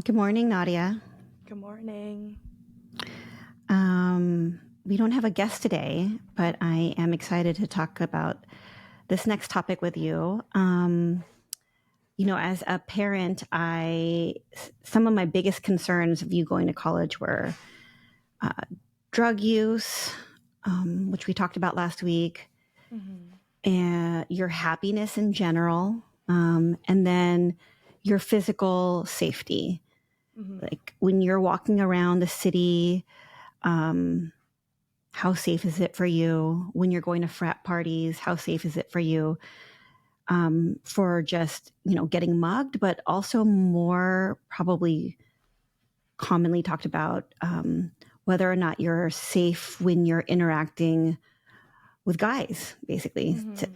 Good morning, Nadia. Good morning. We don't have a guest today, but I am excited to talk about this next topic with you. As a parent, some of my biggest concerns of you going to college were drug use, which we talked about last week, and your happiness in general, and then your physical safety. Like when you're walking around the city, how safe is it for you? When you're going to frat parties, how safe is it for you? For just, getting mugged, but also more probably commonly talked about whether or not you're safe when you're interacting with guys, basically, to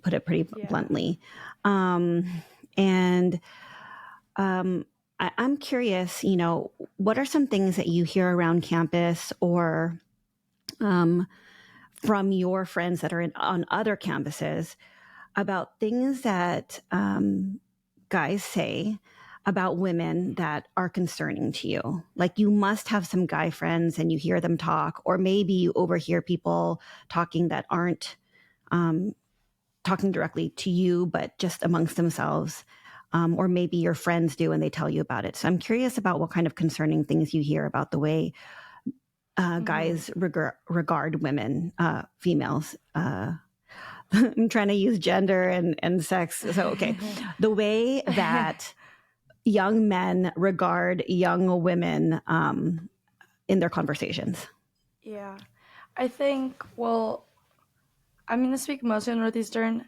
put it pretty bluntly. And I'm curious, what are some things that you hear around campus or from your friends that are on other campuses about things that guys say about women that are concerning to you? Like you must have some guy friends and you hear them talk, or maybe you overhear people talking that aren't talking directly to you, but just amongst themselves. Or maybe your friends do and they tell you about it. So I'm curious about what kind of concerning things you hear about the way guys regard women, females. I'm trying to use gender and sex. So, okay. The way that young men regard young women in their conversations. Yeah. I think, well, I'm going to speak mostly on Northeastern.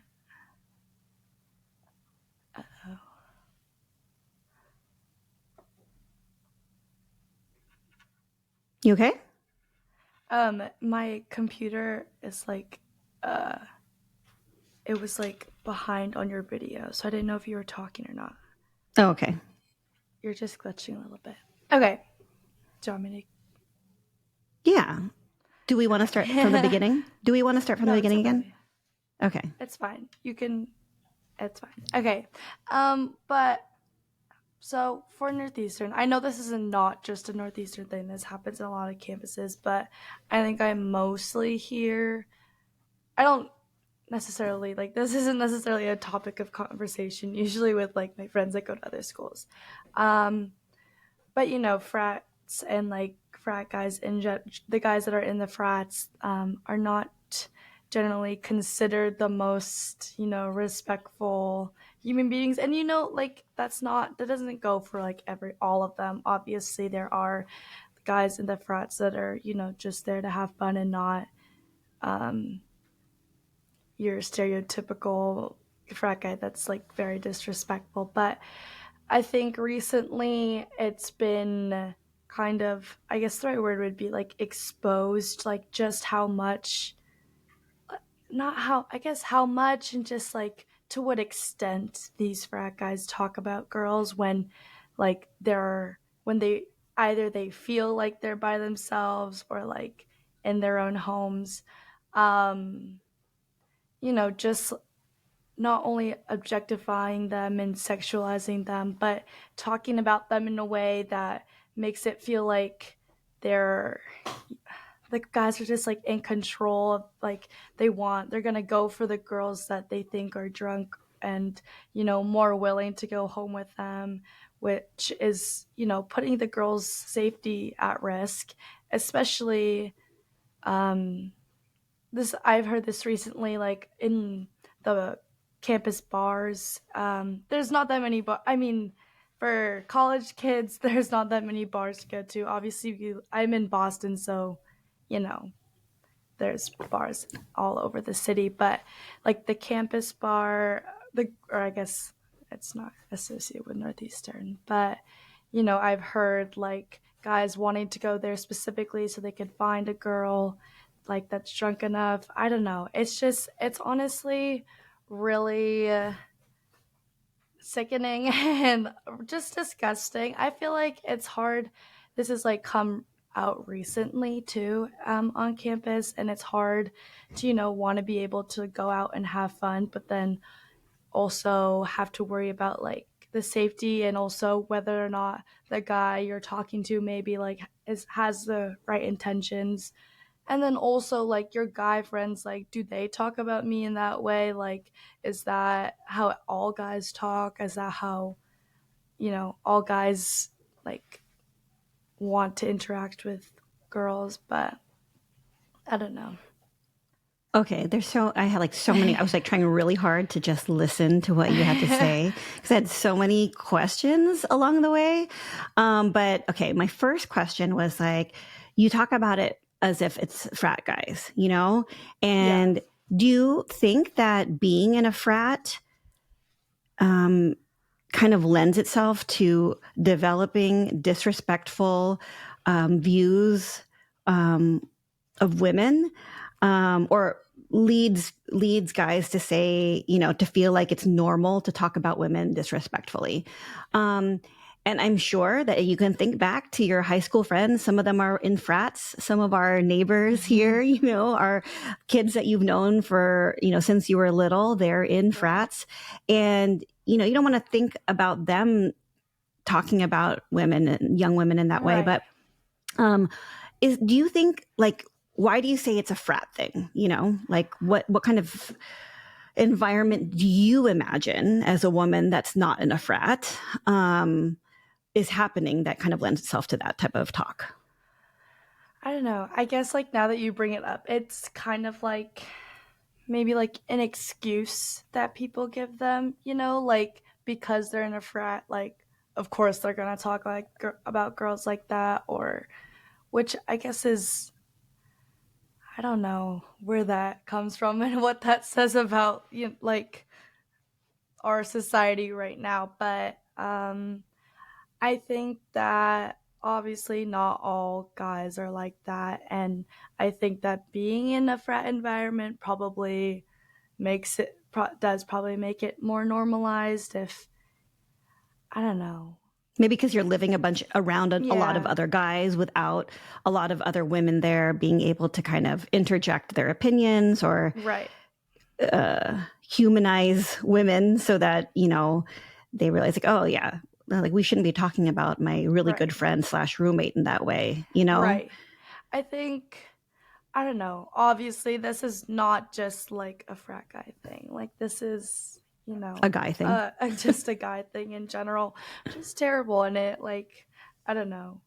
You okay? My computer is it was behind on your video, so I didn't know if you were talking or not. Oh, okay. You're just glitching a little bit. Okay. Do you want me Yeah. Do we want to start from the beginning? Do we want to start from the beginning again? Okay. It's fine. It's fine. Okay. But so for Northeastern, I know this is not just a Northeastern thing. This happens in a lot of campuses, but I think I mostly hear. I don't necessarily this isn't necessarily a topic of conversation. Usually with my friends that go to other schools, but frats and frat guys the guys that are in the frats are not generally considered the most respectful human beings. And that doesn't go for every all of them. Obviously there are guys in the frats that are just there to have fun and not your stereotypical frat guy that's very disrespectful. But I think recently it's been kind of, I guess the right word would be exposed, just how much, not how, I guess how much, and just to what extent these frat guys talk about girls when when they either they feel like they're by themselves or in their own homes. Um, just not only objectifying them and sexualizing them, but talking about them in a way that makes it feel like they're guys are just in control of they're gonna go for the girls that they think are drunk and more willing to go home with them, which is putting the girls' safety at risk. Especially this I've heard this recently, in the campus bars. There's not that many, but I mean, for college kids, there's not that many bars to go to. Obviously, I'm in Boston, so you know there's bars all over the city. But the campus bar, or I guess it's not associated with Northeastern, but I've heard guys wanting to go there specifically so they could find a girl that's drunk enough. I don't know. It's honestly really sickening and just disgusting. I feel like it's hard. This has come out recently too, on campus, and it's hard to want to be able to go out and have fun, but then also have to worry about the safety, and also whether or not the guy you're talking to maybe like has the right intentions. And then also like your guy friends, like do they talk about me in that way? Like is that how all guys talk? Is that how, all guys like want to interact with girls? But I don't know. Okay, I had like so many, I was like trying really hard to just listen to what you had to say because I had so many questions along the way. But okay, my first question was like, you talk about it as if it's frat guys, you know? Yeah. And do you think that being in a frat, um, kind of lends itself to developing disrespectful views of women, or leads guys to say, to feel like it's normal to talk about women disrespectfully. Um, and I'm sure that you can think back to your high school friends. Some of them are in frats. Some of our neighbors Hmm. here, are kids that you've known for, since you were little. They're in Right. frats. And, you don't want to think about them talking about women and young women in that way. Right. But um, do you think like, why do you say it's a frat thing? Like what kind of environment do you imagine as a woman that's not in a frat is happening that kind of lends itself to that type of talk? I don't know. I guess like now that you bring it up, it's kind of like maybe like an excuse that people give them, like because they're in a frat, like of course they're going to talk like about girls like that, or which I guess is, I don't know where that comes from and what that says about like our society right now, but I think that obviously not all guys are like that, and I think that being in a frat environment probably does probably make it more normalized. If I don't know. Maybe because you're living a bunch around a lot of Yeah. other guys without a lot of other women there being able to kind of interject their opinions or Right. humanize women so that, they realize like, oh yeah, like we shouldn't be talking about my really good Right. friend slash roommate in that way. Right. I think, I don't know. Obviously, this is not just like a frat guy thing. Like this is, A guy thing. just a guy thing in general. Just terrible, and it like, I don't know.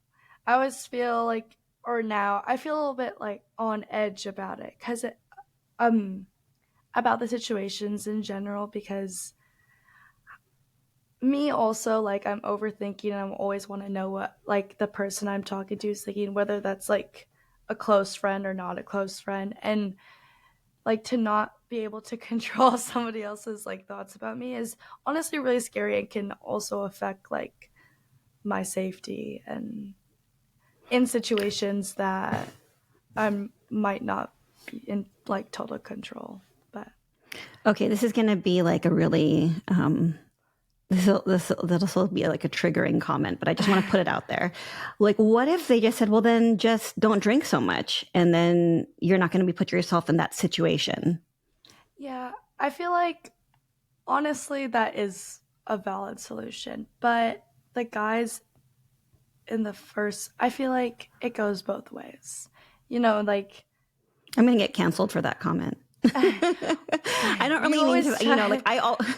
I always feel like, or now I feel a little bit like on edge about it, because um about the situations in general, because me also, like, I'm overthinking and I always want to know what like the person I'm talking to is thinking, whether that's like a close friend or not a close friend, and like to not be able to control somebody else's like thoughts about me is honestly really scary, and can also affect like my safety and in situations that I might not be in like total control. But Okay, this is going to be like a really this will be like a triggering comment, but I just want to put it out there. Like, what if they just said, "Well, then just don't drink so much," and then you're not going to be put yourself in that situation? yeah, I feel like honestly that is a valid solution, but the guys in the first, I feel like it goes both ways, like I'm going to get canceled for that comment. I don't you really mean always to, try.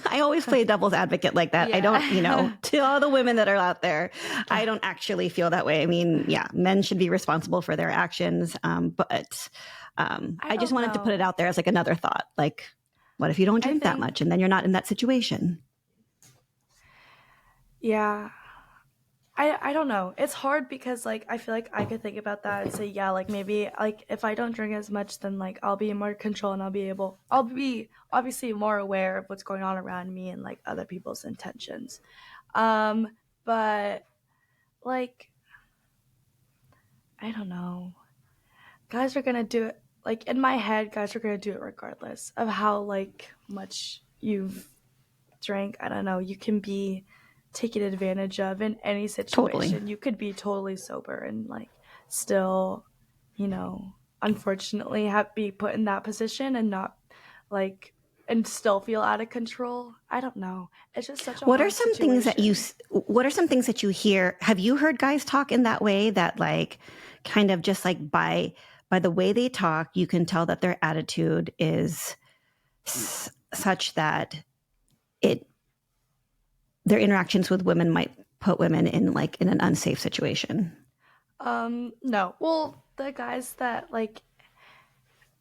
I always play devil's advocate like that. I don't, Yeah. to all the women that are out there, I don't actually feel that way. I mean, yeah, men should be responsible for their actions. But I I just don't wanted to put it know. out there as like another thought. Like, what if you don't I drink that think, much and then you're not in that situation? yeah. I don't know. It's hard because like I feel like I could think about that and say, yeah, like maybe like if I don't drink as much, then like I'll be in more control, and I'll be obviously more aware of what's going on around me and like other people's intentions. Um but like I don't know. Guys are going to do it, like in my head guys are going to do it regardless of how like much you've drank. I don't know. You can be taken advantage of in any Totally. situation. You could be totally sober and like still, unfortunately have be put in that position and not like and still feel out of control. I don't know. It's just such a What are hard some things that situation. what are some things that you hear? Have you heard guys talk in that way, that like kind of just like by the way they talk, you can tell that their attitude is such that it their interactions with women might put women in like in an unsafe situation? No. Well, the guys that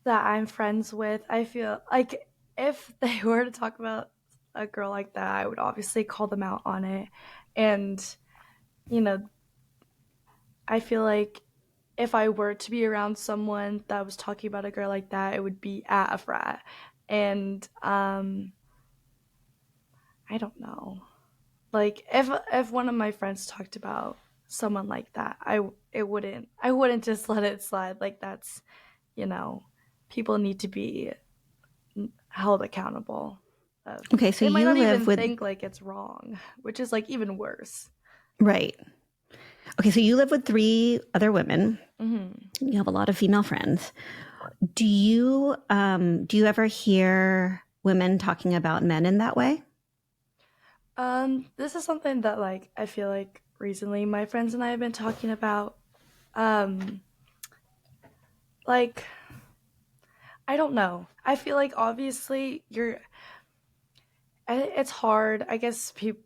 I'm friends with, I feel like if they were to talk about a girl like that, I would obviously call them out on it. And, you know, I feel like if I were to be around someone that was talking about a girl like that, it would be at a frat. And I don't know. Like if one of my friends talked about someone like that, I wouldn't just let it slide. Like that's, you know, people need to be held accountable. Okay, so They might you not live even with think like it's wrong, which is like even worse. right. Okay, so you live with three other women. Hmm. You have a lot of female friends. Do you ever hear women talking about men in that way? This is something that like I feel like recently my friends and I have been talking about. Um, like I don't know. I feel like obviously it's hard. I guess people.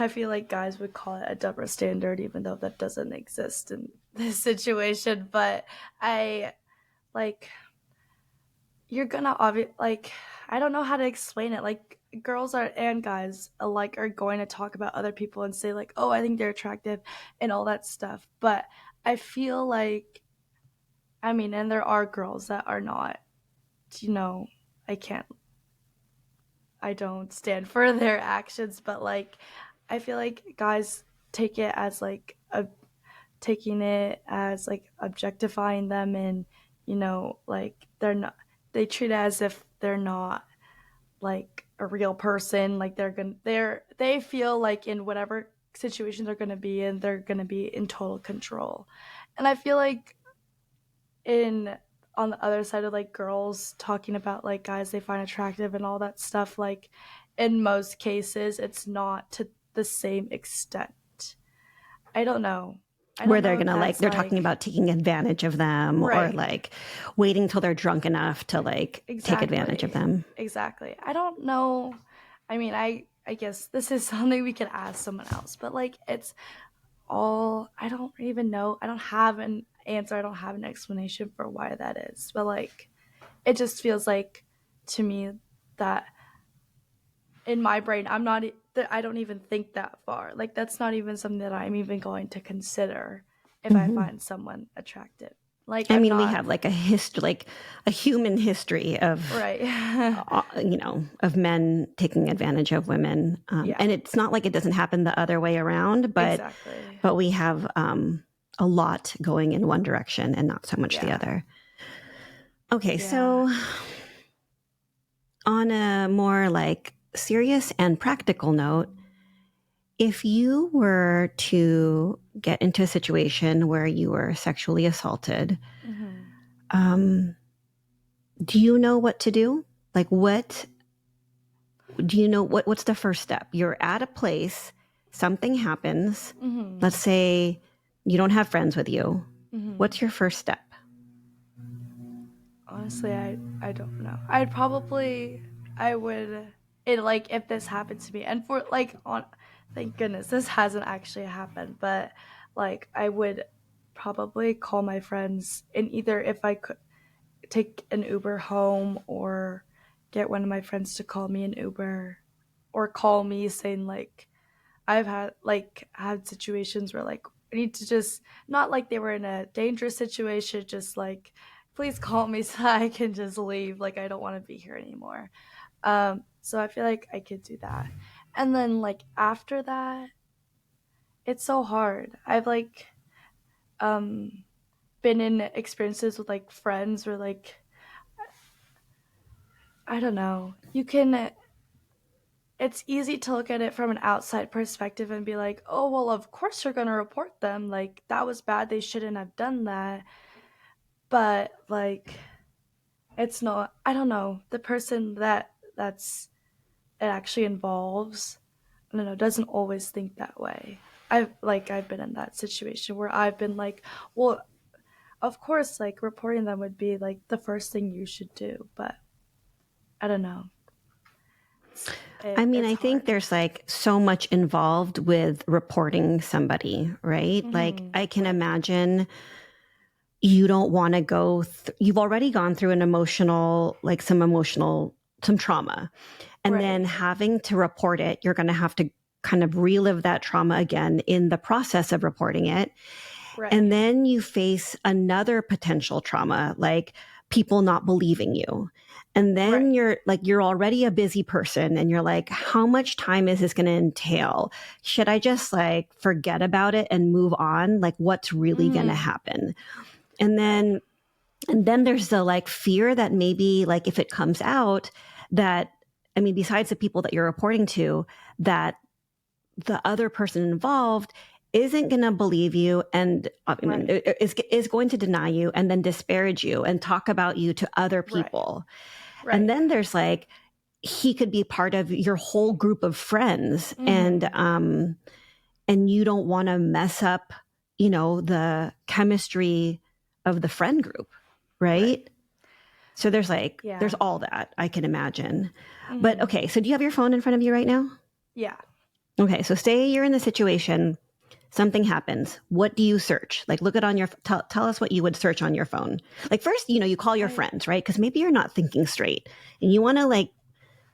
I feel like guys would call it a double standard, even though that doesn't exist in this situation. But I like you're gonna like I don't know how to explain it. Like girls are and guys alike are going to talk about other people and say like, "Oh, I think they're attractive," and all that stuff. But I feel like I mean, and there are girls that are not. You know, I can't. I don't stand for their actions, but like, I feel like guys take it as like a taking it as like objectifying them and like they're not they treat it as if they're not like a real person, like they feel like in whatever situation they're going to be in, they're going to be in total control. And I feel like in on the other side of like girls talking about like guys they find attractive and all that stuff, like in most cases it's not to the same extent. I don't know. I Where don't they're know if gonna like that's they're talking like about taking advantage of them, or right. like waiting till they're drunk enough to like take advantage of Exactly. them. Exactly. I don't know. I mean, I guess this is something we could ask someone else, but like it's all I don't even know. I don't have an answer. I don't have an explanation for why that is. But like it just feels like to me that in my brain I'm not that I don't even think that far. Like that's not even something that I'm even going to consider if I Hmm. find someone attractive. Like I I'm mean, we not have like a history, like a human history of, right. of men taking advantage of women, Yeah, and it's not like it doesn't happen the other way around, exactly. but we have a lot going in one direction and not so much the Yeah. other. Okay, Yeah. so on a more like serious and practical note, if you were to get into a situation where you were sexually assaulted, Mhm. um, do you know what to do? Like, what do you know? What's the first step? You're at a place, something happens. Mhm. Let's say you don't have friends with you. Mhm. What's your first step? Honestly, I don't know. I'd probably I would it like if this happened to me and for like on thank goodness this hasn't actually happened, but like I would probably call my friends and either if I could take an Uber home or get one of my friends to call me an Uber or call me saying like I've had situations where like I need to just not like they were in a dangerous situation, just like please call me so I can just leave. Like I don't want to be here anymore. So I feel like I could do that. And then like after that, it's so hard. I've like um been in experiences with like friends where like I don't know. You can it's easy to look at it from an outside perspective and be like, oh, well, of course you're going to report them. Like, that was bad. They shouldn't have done that. But, like, it's not, I don't know. The person that that's it actually involves. I don't know, doesn't always think that way. I've been in that situation where I've been like, well, of course, like reporting them would be like the first thing you should do, but I don't know. I mean, It's I think hard. there's like so much involved with reporting somebody, right? Like, I can Right. imagine you don't want to you've already gone through an some trauma. And then Right. having to report it, you're going to have to kind of relive that trauma again in the process of reporting it. And Right. then you face another potential trauma, like people not believing you. And then Right. you're already a busy person and you're like, how much time is this going to entail? Should I just like forget about it and move on? Like, what's really going to happen? And Right. then, and then there's the like fear that maybe like if it comes out that, I mean, besides the people that you're reporting to, that the other person involved isn't going to believe you and I mean, Right. is going to deny you and then disparage you and talk about you to other Right. people. And Right. then there's like, he could be part of your whole group of friends and you don't want to mess up, the chemistry of the friend group, Right. right? So there's Yeah. all that I can imagine. But okay, so do you have your phone in front of you right now? Yeah. Okay, so say you're in the situation, something happens. What do you search? Like, look it on your, tell us what you would search on your phone. Like, first, you call your I friends, right? Because maybe you're not thinking straight and you want to like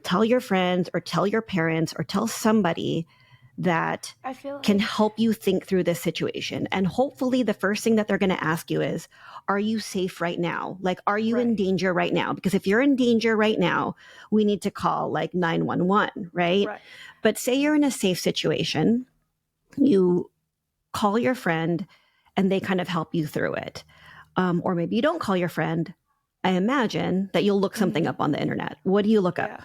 tell your friends or tell your parents or tell somebody that I feel can like help you think through this situation. And hopefully, the first thing that they're going to ask you is, are you safe right now? Like, are you in right. danger right now? Because if you're in danger right now, we need to call like 911, right? Right. But say you're in a safe situation, you call your friend and they kind of help you through it. Or maybe you don't call your friend. I imagine that you'll look something up on the internet. What do you look up? Yeah.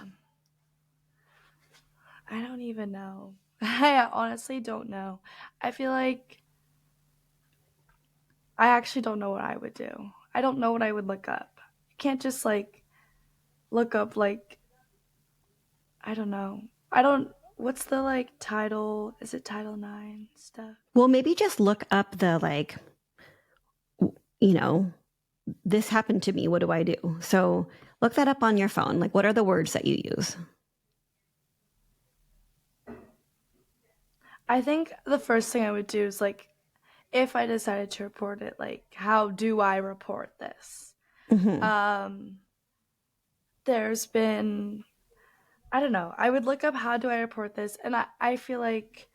I don't even know. I honestly don't know. I feel like I actually don't know what I would do. I don't know what I would look up. You can't just like look up like I don't know. I don't what's the like title? Is it Title 9 stuff? Well, maybe just look up the like, you know, this happened to me. What do I do? So look that up on your phone. Like, what are the words that you use? I think the first thing I would do is like if I decided to report it, like how do I report this? Mm-hmm. Um there's been I don't know. I would look up how do I report this and I feel like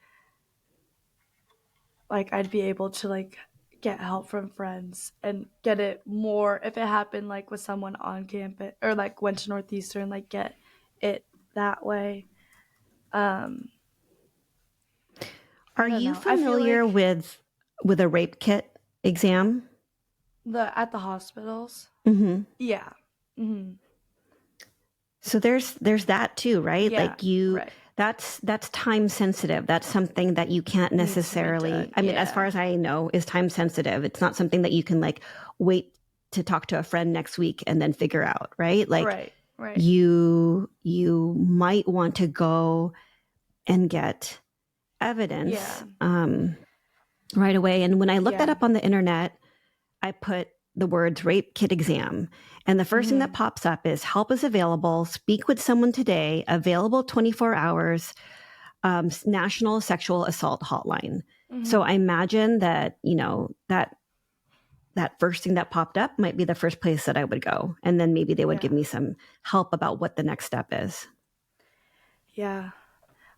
I'd be able to like get help from friends and get it more if it happened like with someone on campus or like went to Northeastern, like get it that way. Um, I Are don't you know. I feel familiar like with a rape kit exam? the at the hospitals. Mm-hmm. Yeah. Hmm. So there's that too, right? Yeah. Like you Right. that's time sensitive. That's something that you can't Needs to be necessarily, done. I mean, as far Yeah. as I know, is time sensitive. It's not something that you can like wait to talk to a friend next week and then figure out, right? Like Right. Right. you might want to go and get Yeah. evidence right away. And when I looked that Yeah. up on the internet, I put the words rape kit exam. And the first thing that Hmm. pops up is help is available. Speak with someone today. Available 24 hours. National Sexual Assault Hotline. So Hmm. I imagine that, that first thing that popped up might be the first place that I would go. And then maybe they would give Yeah. me some help about what the next step is. Yeah.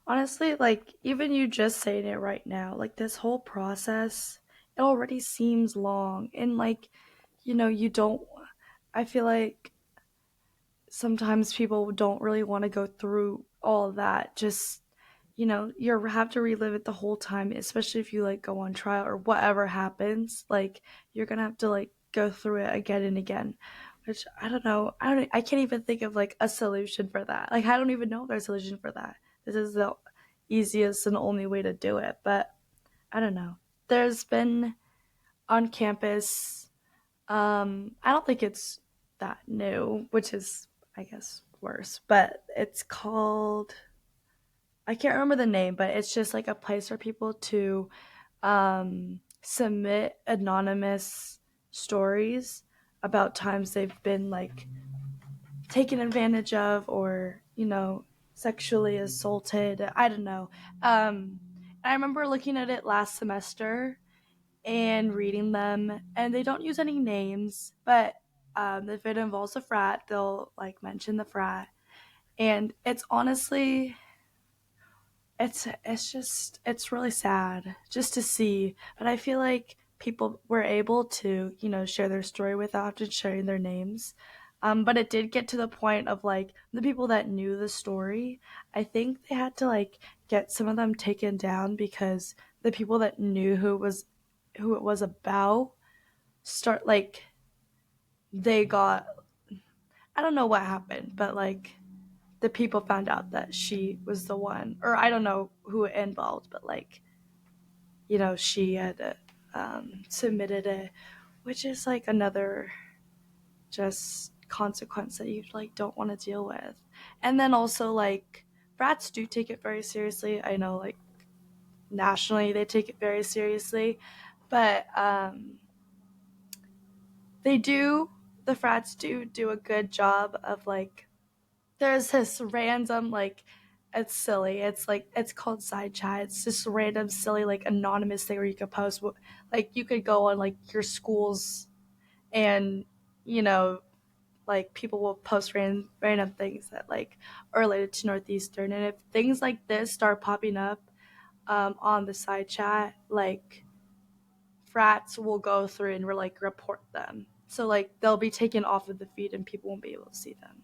Honestly, like even you just saying it right now, like this whole process, it already seems long. And like, you don't, I feel like sometimes people don't really want to go through all of that. Just, you have to relive it the whole time, especially if you like go on trial or whatever happens. Like, you're going to have to like go through it again and again, which I don't know. I can't even think of like a solution for that. Like, I don't even know if there's a solution for that. This is the easiest and only way to do it. But I don't know. There's been on campus, I don't think it's that new, which is, I guess, worse. But it's called, I can't remember the name, but it's just like a place for people to submit anonymous stories about times they've been like taken advantage of, or sexually assaulted. I don't know. I remember looking at it last semester and reading them, and they don't use any names, but if it involves a frat, they'll like mention the frat, and it's honestly, it's really sad just to see. But I feel like people were able to share their story without having to sharing their names. But it did get to the point of like the people that knew the story, I think they had to like get some of them taken down because the people that knew who it was about start like they got, I don't know what happened, but like the people found out that she was the one, or I don't know who it involved, but like she had submitted it, which is like another just consequence that you like don't want to deal with. And then also like frats do take it very seriously. I know like nationally they take it very seriously, but they do the frats do a good job of like, there's this random like, it's silly, it's like it's called side chat, it's just random silly like anonymous thing where you could post like you could go on like your schools, and you know like people will post random things that like are related to Northeastern, and if things like this start popping up on the side chat, like frats will go through and like report them, so like they'll be taken off of the feed and people won't be able to see them.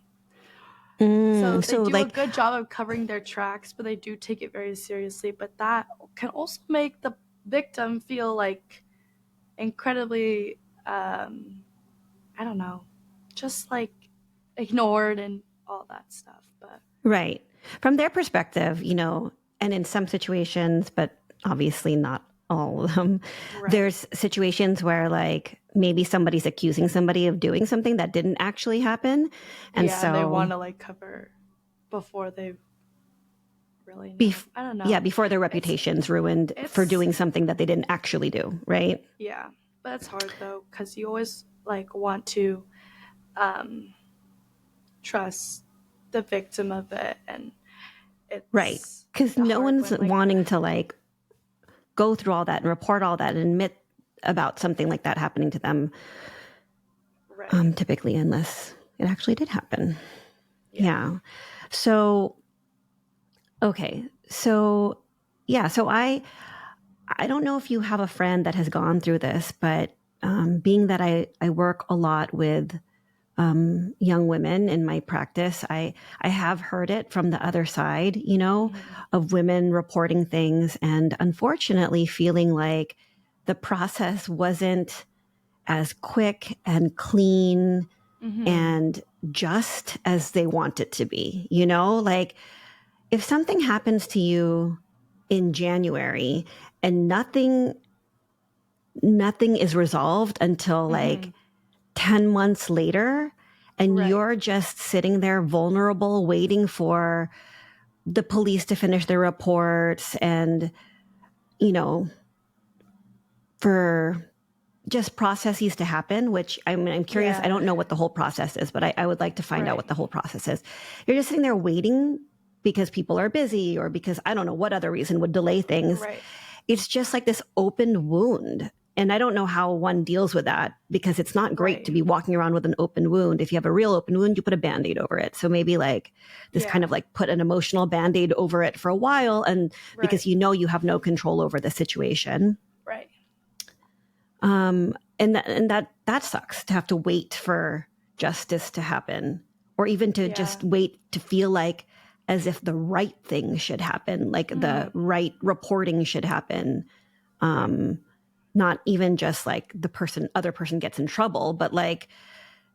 So they So do a like, good job of covering their tracks, but they do take it very seriously. But that can also make the victim feel like incredibly, I don't know, just like ignored and all that stuff. But right. From their perspective, and in some situations, but obviously not all of them, right, there's situations where like maybe somebody's accusing somebody of doing something that didn't actually happen. And yeah, and they so want to like cover before they really know. bef- I don't yeah, know. before their It's reputation's ruined for it's doing something that they didn't actually do, right? yeah, but it's hard though because you always like want to um, trust the victim of it, and Right. it's Because no hard one's when like wanting to like go through all that and report all that and admit about something like that happening to them, right, typically, unless it actually did happen. yeah, Yeah. So, okay. So, yeah. So I don't know if you have a friend that has gone through this, but being that I work a lot with young women in my practice, I have heard it from the other side, mm-hmm. of women reporting things and unfortunately feeling like the process wasn't as quick and clean Mm-hmm. and just as they want it to be, like if something happens to you in January and nothing is resolved until Mm-hmm. like 10 months later, and Right, you're just sitting there vulnerable waiting for the police to finish their reports and you know for just processes to happen, which I'm curious. I yeah, don't know what the whole process is, but I would like to find out right, what the whole process is. You're just sitting there waiting because people are busy or because I don't know what other reason would delay things. right, It's just like this open wound. And I don't know how one deals with that because it's not great to right, be walking around with an open wound. If you have a real open wound, you put a band-aid over it. So maybe like this kind yeah, of like put an emotional band-aid over it for a while. And right, because you have no control over the situation. right, And that sucks to have to wait for justice to happen, or even to yeah, just wait to feel like as if the right thing should happen, like the mm-hmm. right reporting should happen. Um, Not even just like other person gets in trouble, but like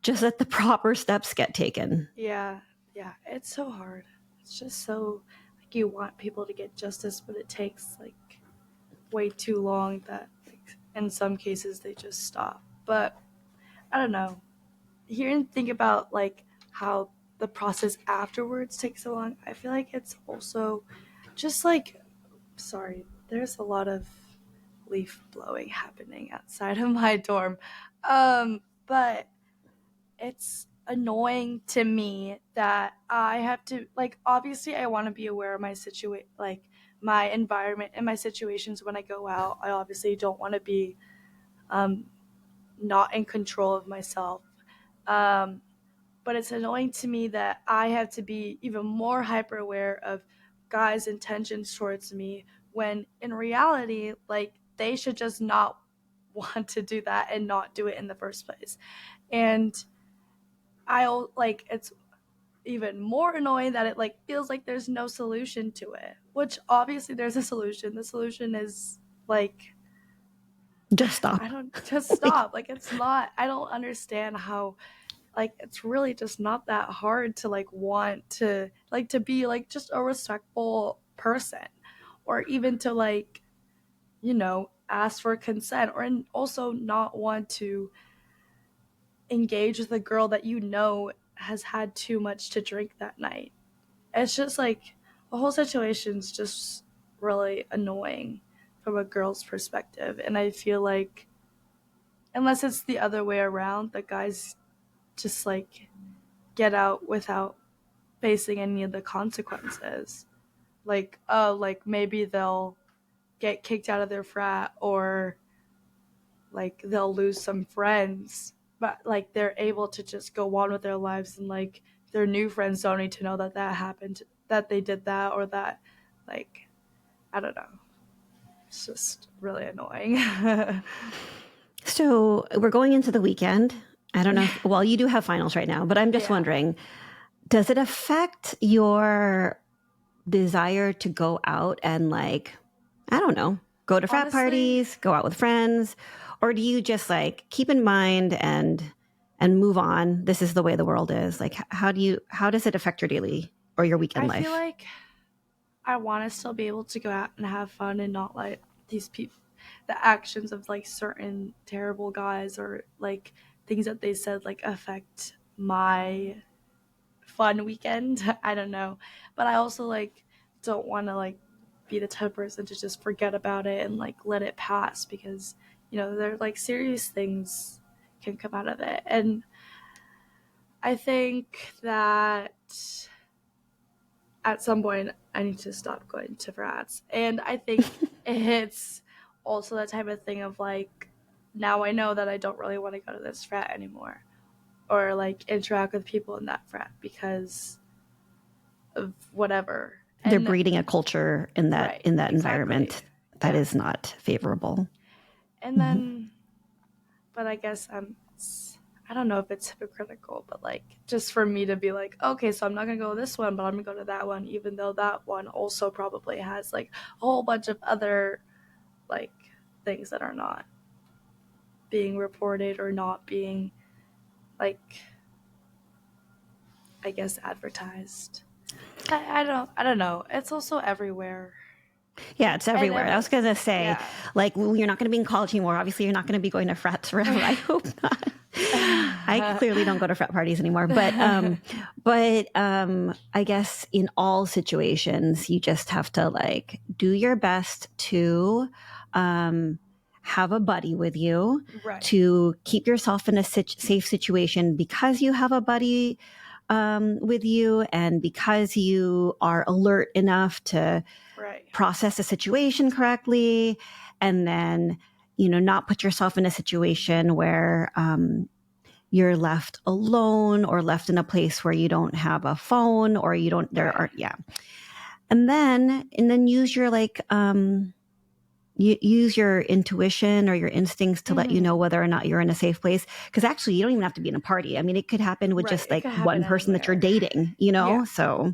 just that the proper steps get taken. Yeah, yeah. It's so hard. It's just so like you want people to get justice, but it takes like way too long that like in some cases they just stop. But I don't know. Hearing think about like how the process afterwards takes so long. I feel like it's also just like, sorry, there's a lot of leaf blowing happening outside of my dorm. But it's annoying to me that I have to, like, obviously I want to be aware of my like my environment and my situations when I go out. I obviously don't want to be um not in control of myself. Um but it's annoying to me that I have to be even more hyper aware of guys' intentions towards me when in reality, like, they should just not want to do that and not do it in the first place. And I'll like it's even more annoying that it like feels like there's no solution to it. Which obviously there's a solution. The solution is like Just stop. I don't just stop. Like it's not I don't understand how like it's really just not that hard to like want to be like just a respectful person, or even to like, ask for consent, or also not want to engage with a girl that has had too much to drink that night. It's just like the whole situation's just really annoying from a girl's perspective, and I feel like unless it's the other way around, the guys just like get out without facing any of the consequences. Like, oh, like maybe they'll get kicked out of their frat, or like they'll lose some friends, but like they're able to just go on with their lives, and like their new friends don't need to know that that happened, that they did that, or that, like, I don't know. It's just really annoying. So we're going into the weekend. I don't know. Well, you do have finals right now, but I'm just wondering, does it affect your desire to go out and like, I don't know, go to frat parties, go out with friends? Or do you just like keep in mind and move on? This is the way the world is. Like, how does it affect your daily or your weekend life? I feel like I want to still be able to go out and have fun and not let these people, the actions of like certain terrible guys or like things that they said like affect my fun weekend. I don't know. But I also like don't want to like be the type of person to just forget about it and like let it pass, because there are like serious things can come out of it. And I think that at some point I need to stop going to frats. And I think it's also that type of thing of like, now I know that I don't really want to go to this frat anymore, or like interact with people in that frat because of whatever. They're breeding a culture in that environment that is not favorable. And then, but I guess I don't know if it's hypocritical, but like just for me to be like, okay, so I'm not gonna go to this one, but I'm gonna go to that one, even though that one also probably has like a whole bunch of other like things that are not being reported or not being like, I guess, advertised. I don't know. It's also everywhere. Yeah, it's everywhere. I was going to say, like, well, you're not going to be in college anymore. Obviously, you're not going to be going to frats forever. I hope not. I clearly don't go to frat parties anymore. But I guess in all situations, you just have to like do your best to have a buddy with you, to keep yourself in a safe situation because you have a buddy with you, and because you are alert enough to process a situation correctly, and then not put yourself in a situation where you're left alone or left in a place where you don't have a phone, or you don't and then use your like you use your intuition or your instincts to let you know whether or not you're in a safe place. Because actually, you don't even have to be in a party. I mean, it could happen with just like one person that you're dating, So,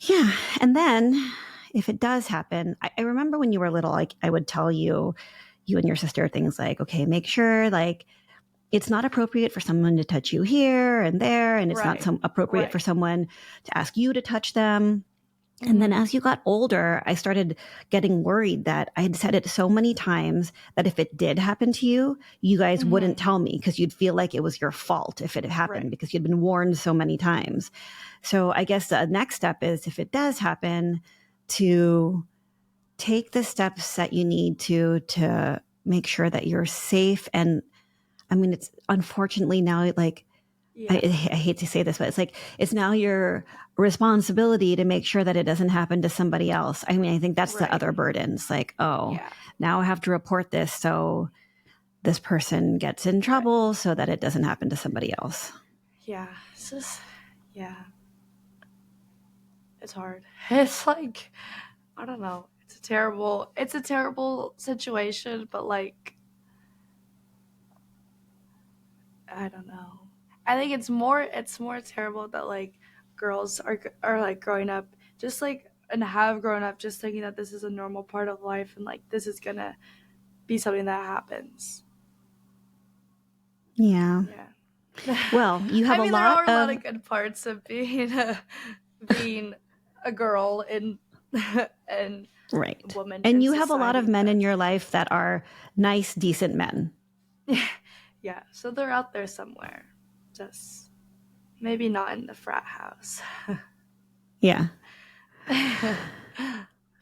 yeah. And then if it does happen, I remember when you were little, like I would tell you and your sister things like, okay, make sure like it's not appropriate for someone to touch you here and there, and it's not appropriate for someone to ask you to touch them. And then as you got older, I started getting worried that I had said it so many times that if it did happen to you, you guys wouldn't tell me because you'd feel like it was your fault if it had happened Right. because you'd been warned so many times. So I guess the next step is, if it does happen, to take the steps that you need to make sure that you're safe. And I mean, it's unfortunately now, like, I hate to say this, but it's now your responsibility to make sure that it doesn't happen to somebody else. I mean, I think that's the other burden. It's like, oh, Yeah. now I have to report this so this person gets in trouble so that it doesn't happen to somebody else. Yeah. It's just, yeah. It's hard. It's like, I don't know. It's a terrible situation, but like, I don't know. I think it's more terrible that like girls are like growing up just like and have grown up just thinking that this is a normal part of life and like this is gonna be something that happens. Yeah. Yeah. Well, you have I a mean, there lot are a lot of of good parts of being a girl in and right. woman And in you have a lot of society, men but in your life that are nice, decent men. yeah, so they're out there somewhere. Just maybe not in the frat house. Yeah.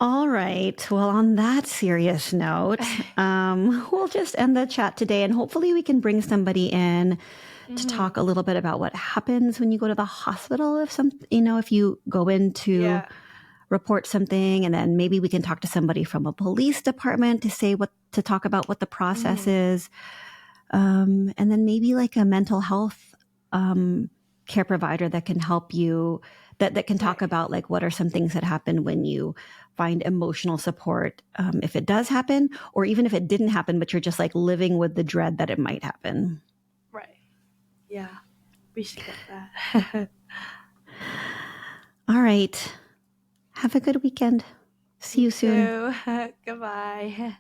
All right. Well, on that serious note, we'll just end the chat today, and hopefully we can bring somebody in to talk a little bit about what happens when you go to the hospital. If you go in to report something, and then maybe we can talk to somebody from a police department to talk about what the process is. And then maybe like a mental health care provider that can help you, that can talk about like what are some things that happen when you find emotional support, if it does happen, or even if it didn't happen, but you're just like living with the dread that it might happen. Right. Yeah. We should get that. All right. Have a good weekend. See you soon. Too. Goodbye.